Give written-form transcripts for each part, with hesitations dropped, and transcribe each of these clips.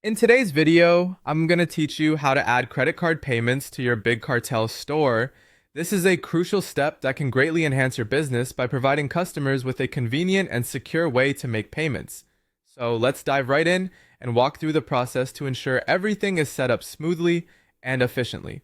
In today's video, I'm going to teach you how to add credit card payments to your Big Cartel store. This is a crucial step that can greatly enhance your business by providing customers with a convenient and secure way to make payments. So let's dive right in and walk through the process to ensure everything is set up smoothly and efficiently.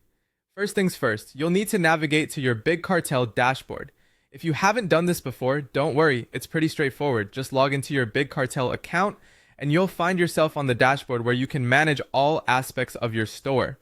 First things first, you'll need to navigate to your Big Cartel dashboard. If you haven't done this before, don't worry, it's pretty straightforward. Just log into your Big Cartel account and you'll find yourself on the dashboard where you can manage all aspects of your store.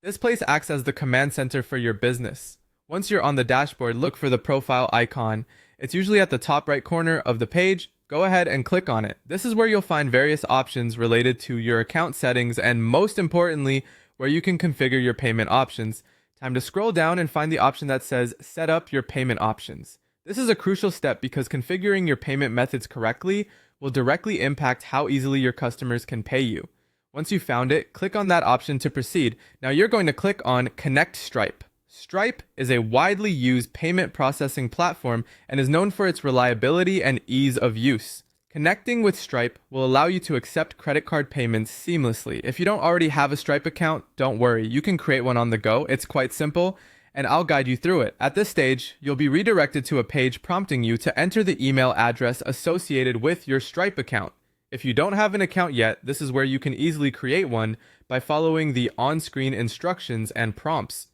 This place acts as the command center for your business. Once you're on the dashboard, look for the profile icon. It's usually at the top right corner of the page. Go ahead and click on it. This is where you'll find various options related to your account settings and, most importantly, where you can configure your payment options. Time to scroll down and find the option that says Set up your payment options. This is a crucial step because configuring your payment methods correctly will directly impact how easily your customers can pay you. Once you've found it, click on that option to proceed. Now you're going to click on Connect Stripe. Stripe is a widely used payment processing platform and is known for its reliability and ease of use. Connecting with Stripe will allow you to accept credit card payments seamlessly. If you don't already have a Stripe account, don't worry, you can create one on the go. It's quite simple, and I'll guide you through it. At this stage, you'll be redirected to a page prompting you to enter the email address associated with your Stripe account. If you don't have an account yet, this is where you can easily create one by following the on-screen instructions and prompts.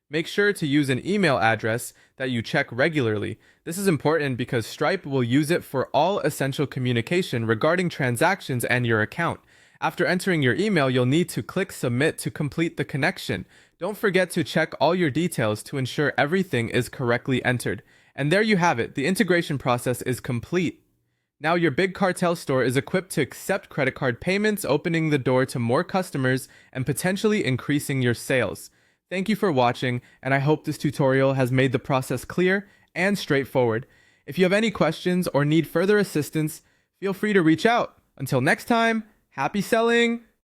Make sure to use an email address that you check regularly. This is important because Stripe will use it for all essential communication regarding transactions and your account. After entering your email, you'll need to click Submit to complete the connection. Don't forget to check all your details to ensure everything is correctly entered. And there you have it, the integration process is complete. Now your Big Cartel store is equipped to accept credit card payments, opening the door to more customers and potentially increasing your sales. Thank you for watching, and I hope this tutorial has made the process clear and straightforward. If you have any questions or need further assistance, feel free to reach out. Until next time, happy selling!